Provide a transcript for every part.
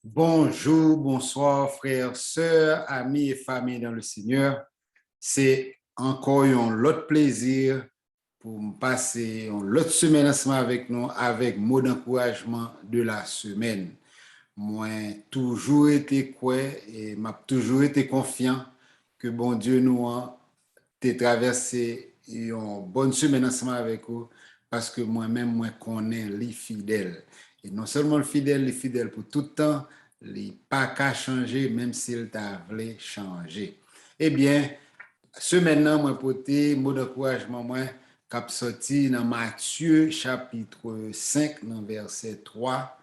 Bonjour, bonsoir, frères, sœurs, amis et familles dans le Seigneur. C'est encore un autre plaisir pour me passer une autre semaine ensemble avec nous, avec mot d'encouragement de la semaine. Moi, toujours été quoi et m'a toujours été confiant que bon Dieu nous a traversé une bonne semaine ensemble avec vous parce que moi-même, moi connais les fidèles. Et non seulement les fidèles pour tout le temps, les pas qu'à changer, même s'il t'a voulu changer. Eh bien, ce maintenant, moi, poté, mot d'encouragement, moi, cap sorti dans Matthieu, chapitre 5, dans verset 3,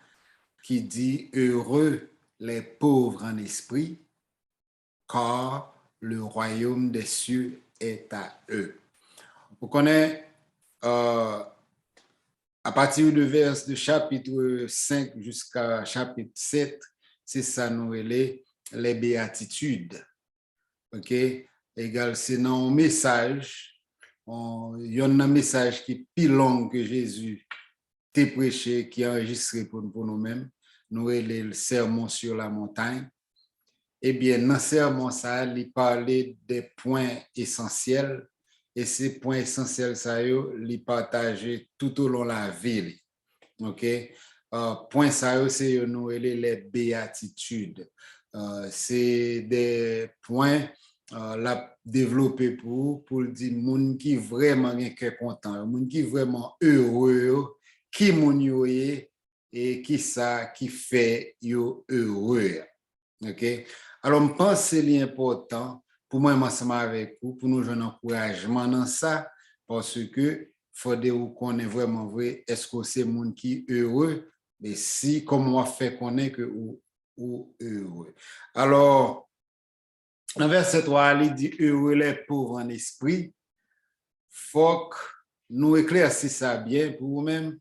qui dit, heureux les pauvres en esprit, car le royaume des cieux est à eux. Vous connaissez, à partir de chapitre 5 jusqu'à chapitre 7, c'est ça nous les béatitudes. OK? Égal, c'est dans un message, il y a un message qui est plus long que Jésus t'a prêché, qui est enregistré pour nous-mêmes. Nous le sermon sur la montagne. Eh bien, dans ce sermon, ça, il parlait des points essentiels. Et ces points essentiels, ça, ils partagent tout au long de la vie. OK? Point ça, c'est nous les béatitudes. C'est des points la développer pour dire moun qui vraiment est content, moun qui vraiment heureux, qui moun yo et qui ça qui fait yo heureux. OK? Alors, je pense que c'est important pour moi, ensemble avec vous, pour nous donner un encouragement dans ça, parce que faudrait qu'on est vraiment vrai, est-ce que c'est monde qui est heureux, mais si, comment on fait qu'on est que ou heureux. Alors, dans verset 3, il dit heureux les pauvres en esprit. Faut que nous éclaircissons ça bien pour vous-même.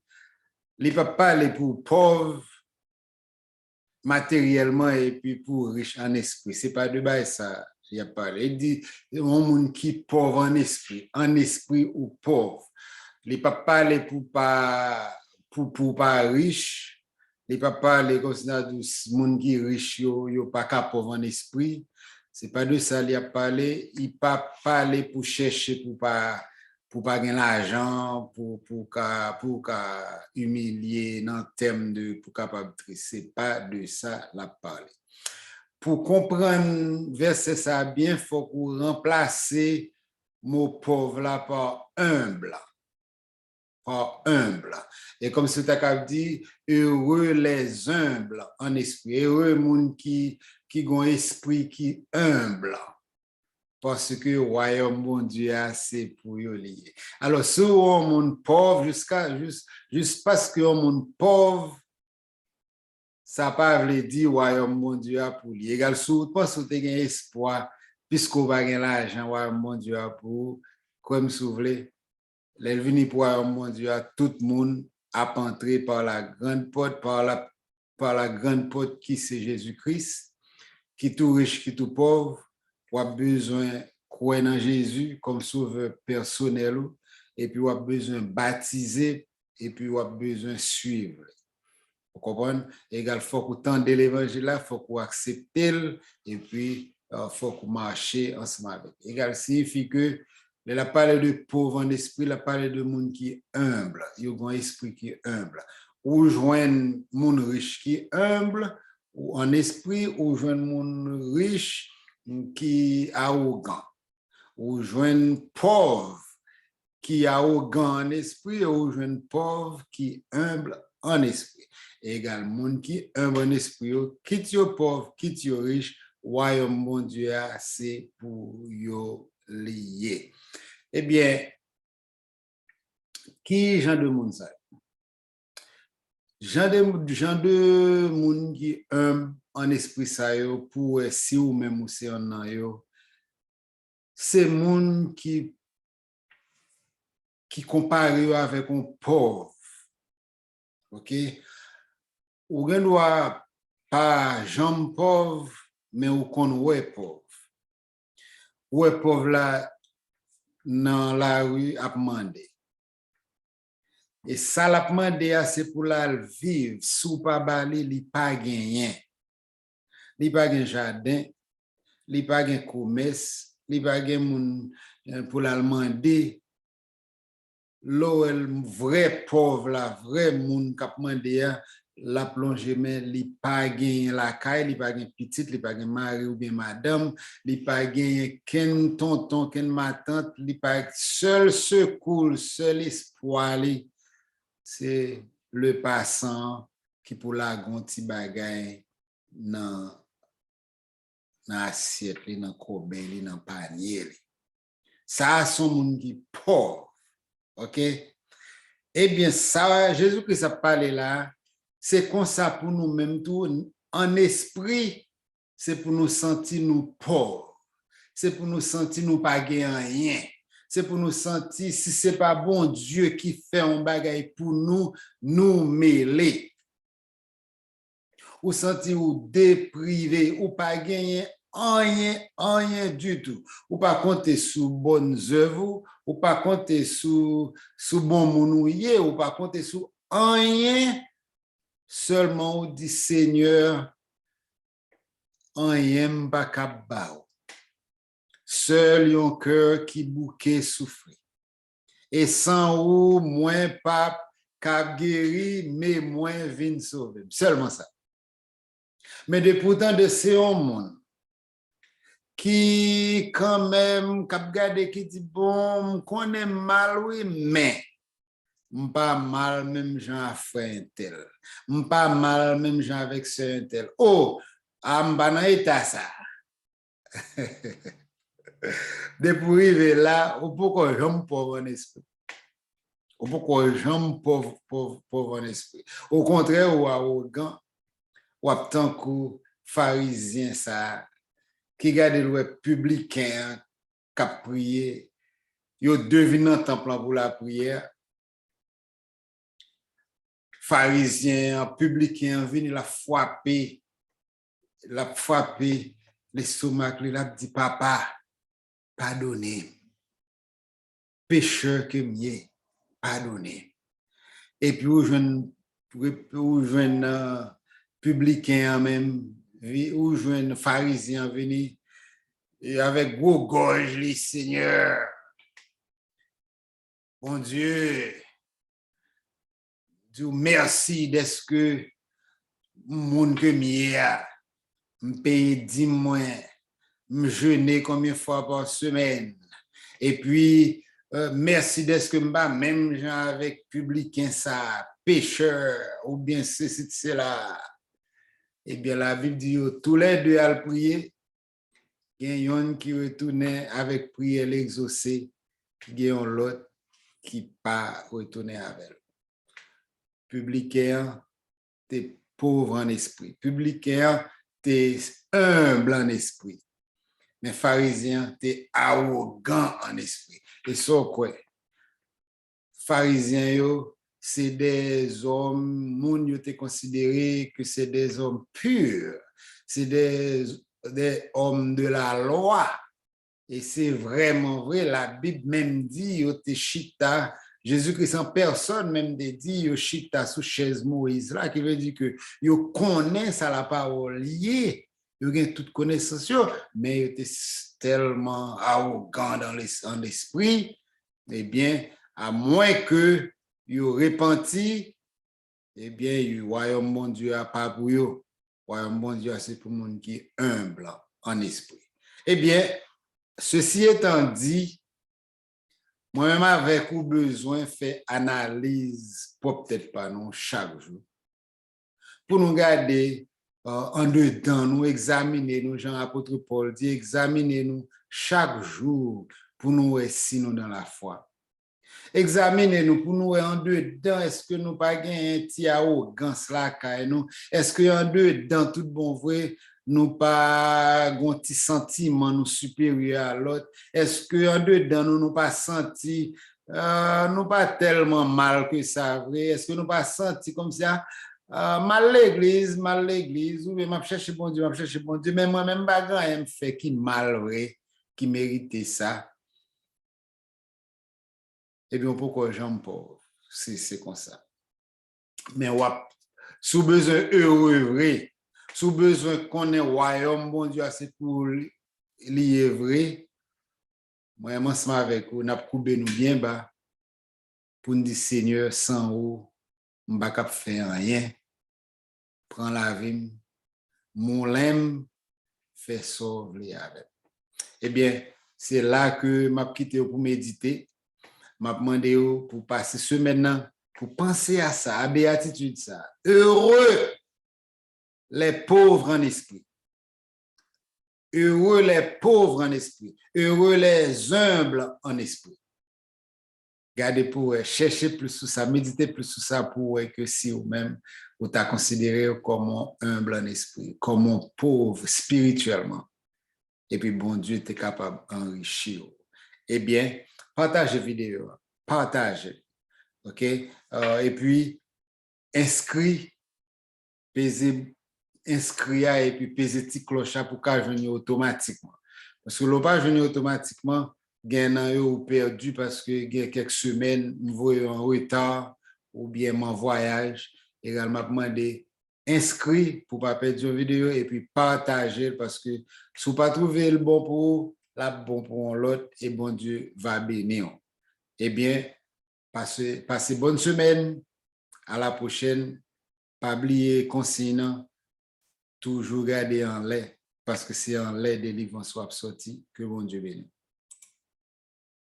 Il ne peut pas parler pour pauvres matériellement et puis pour riches en esprit. Ce n'est pas de base ça. Il a parlé. Il dit un monde qui est pauvre en esprit ou pauvre. Il ne peut pas parler pour pas riche. Il ne peut pas parler comme ça de monde qui est riche, yo pas pauvre en esprit. Ce n'est pas de ça qu'il a parlé. Il ne peut pas parler pour chercher pour pas gagner l'argent, pour humilier dans le thème de pour capable c'est pas de ça la parler. Pour comprendre verset ça bien, il faut qu'on remplace mot pauvre là par humble. Par humble. Et comme ce que dit, heureux les humbles en esprit, heureux les gens qui ont un esprit qui humble. Parce que le royaume bon Dieu c'est pour eux lier. Alors, si on monde pauvre, juste parce que on monde pauvre, ça pas veut dire royaume bon Dieu pour lier. Égal, surtout parce que tu as espoir, puisqu'on va gagner l'argent, royaume bon Dieu pour, comme si vous voulez, les venus pour royaume bon Dieu, tout le monde a entré par la grande porte, par la grande porte qui c'est Jésus-Christ, qui tout riche, qui tout pauvre, ou a besoin croire en Jésus comme sauveur personnel et puis ou a besoin baptiser et puis ou a besoin suivre. Vous comprenez? Égal, faut qu'on tende l'évangile là, faut qu'on accepte et puis faut qu'on marche ensemble avec. Égal, signifie que il a parlé de pauvre en esprit, il a parlé de monde qui est humble, il y a un esprit qui est humble. Ou joindre monde riche qui est humble, ou en esprit, ou joindre monde riche qui est arrogant, ou joindre pauvre qui est arrogant en esprit, ou joindre pauvre qui est humble en esprit. Égal, monde qui est humble en esprit, quitte yo pauvre, quitte yo riche, royaume bon Dieu, c'est pour yo lié. Eh bien, qui Jean de monde ça? Jean de monde qui humble en esprit ça yo pour si ou même ou c'est en yo, c'est monde qui compare avec un pauvre. OK? Ou gen doit pas jambe pauvre, mais ou kon ouais pauvre. Ouais pauvre là dans la rue a demandé. Et ça l'a demandé c'est pour la vivre sous pas balé li pas gagné. li pa gen jardin, li pa gen commerce, li pa gen moun pour l'almande, l'eau vrai pauvre la, vrai moun k'ap mande la plonge men li pa gen la caille, li pa gen petite, li pa gen mari ou bien madame, li pa gen ken tonton, ken ma tante, li pa seul secours, seul espoir li, c'est le passant qui pour la gonti bagay nan assiette li, nan kobe li, nan panier li. Ça son moun qui pauvre. OK? Eh bien, ça, Jésus-Christ a parlé là, c'est comme ça pour nous-mêmes tout, en esprit, c'est pour nous sentir nous pauvres. C'est pour nous sentir nous pas gagner rien. C'est pour nous sentir, si c'est pas bon Dieu qui fait un bagay pour nous, nous mêler. Ou sentir ou déprivé, ou pas gagner rien du tout. Ou pas compter sur bonnes œuvres, ou pas compter sur bon mounouye, ou pas compter sur rien, seulement ou dit Seigneur, rien pas capable. Seul un cœur qui bouquet souffre. Et sans ou moins pas cap guéri, mais moins vin sauver. Seulement ça. Mais de pourtant de ces monde qui quand même cap garder qui dit bon qu'on est mal oui mais pas mal même gens frère tel pas mal même gens avec ce tel oh amba dans état ça de pour arriver là ou pourquoi j'aime pauvre en esprit ou pourquoi j'aime pauvre en esprit au contraire ou arrogant ou tant que pharisien ça qui garde le publicain qui a prié, yo devinant temple pour la prière, pharisien, publicain, venu la frapper l'estomac, il a dit papa, pardonnez, pécheur que mieux, pardonnez. Et puis ou jeune publicain même, ou jeune pharisien venu et avec gros gorge les Seigneur. Bon Dieu, Dieu merci d'est-ce que moun que m'y m'paye 10 mois, me jeûner combien de fois par semaine. Et puis merci d'est-ce que m'ba même gens avec publicain ça, pécheur ou bien ceci cela. Eh bien la Bible dit tous les deux à prier. Il y a un qui retournait avec prière l'exaucé, il y a l'autre qui pas retourné avec. Publicain, t'es pauvre en esprit. Publicain, t'es humble en esprit. Mais pharisien, t'es arrogant en esprit. Et ça, quoi? Pharisiens, c'est des hommes, moun yo te considéré que c'est des hommes purs. C'est des hommes de la loi. Et c'est vraiment vrai, la Bible même dit, yo te chita, Jésus-Christ en personne même dit, yo chita sous chaise Moïse là, qui veut dire que yo connaissent à la parole liée, yo gen toute connaissance, mais yo te tellement arrogant dans l'esprit, eh bien, à moins que yo repenti, eh bien, le royaume mon Dieu a pas pour yo. Royaume bon Dieu, c'est pour le monde qui est humble en esprit. Eh bien, ceci étant dit, moi-même avec ou besoin faire analyse, peut-être pas non, chaque jour, pour nous garder en dedans, nous examiner, nous, Jean-Apôtre Paul dit, examiner nous chaque jour pour nous voir si nous dans la foi. Examinez-nous pour nous en dedans, est-ce que nous pas gain un petit arrogance là, nous? Est-ce que en dedans, tout bon vrai, nous pas un petit sentiment nous supérieur à l'autre? Est-ce que en dedans, nous pas senti, nous pas tellement mal que ça, vrai? Est-ce que nous pas senti comme ça, mal l'église, ou bien m'a chercher bon Dieu, mais moi-même, pas me fait qui mal, vrai, qui méritait ça. Eh bien, pourquoi j'aime pauvre? C'est comme ça. Mais sous besoin heureux, vrai, Sous besoin qu'on ait royaume, bon Dieu, c'est pour lier vrai. Moi, ensemble avec vous, n'a coupé nous bien bas pour nous dire Seigneur, sans vous, je ne peux pas faire rien. Prends la vie, mon lème, fait sauver avec. Eh bien, c'est là que je quitté pour méditer. Je demandé pour passer ce maintenant, pour penser à ça, à béatitude ça. Heureux les pauvres en esprit. Heureux les pauvres en esprit. Heureux les humbles en esprit. Gardez pour chercher plus sur ça, méditer plus sur ça pour que si vous-même, vous t'as considéré comme humble en esprit, comme pauvre spirituellement. Et puis, bon Dieu, tu es capable d'enrichir. Eh bien, partagez la vidéo, partagez. OK? Et puis, inscrit, et puis pesez petit cloche pour qu'elle vienne automatiquement. Parce que l'on pas venir automatiquement, gain ou perdu parce que il y a quelques semaines, nous voyons en retard ou bien mon voyage. Également, demandé inscrit pour ne pas perdre une vidéo et puis partager parce que si vous ne pas trouver le bon pour vous, là, bon pour l'autre et bon Dieu va bénir. Eh bien, passez bonne semaine. À la prochaine. Pas oublier consigne, toujours garder en l'air parce que c'est en l'air des livres soit sortis. Que bon Dieu bénisse.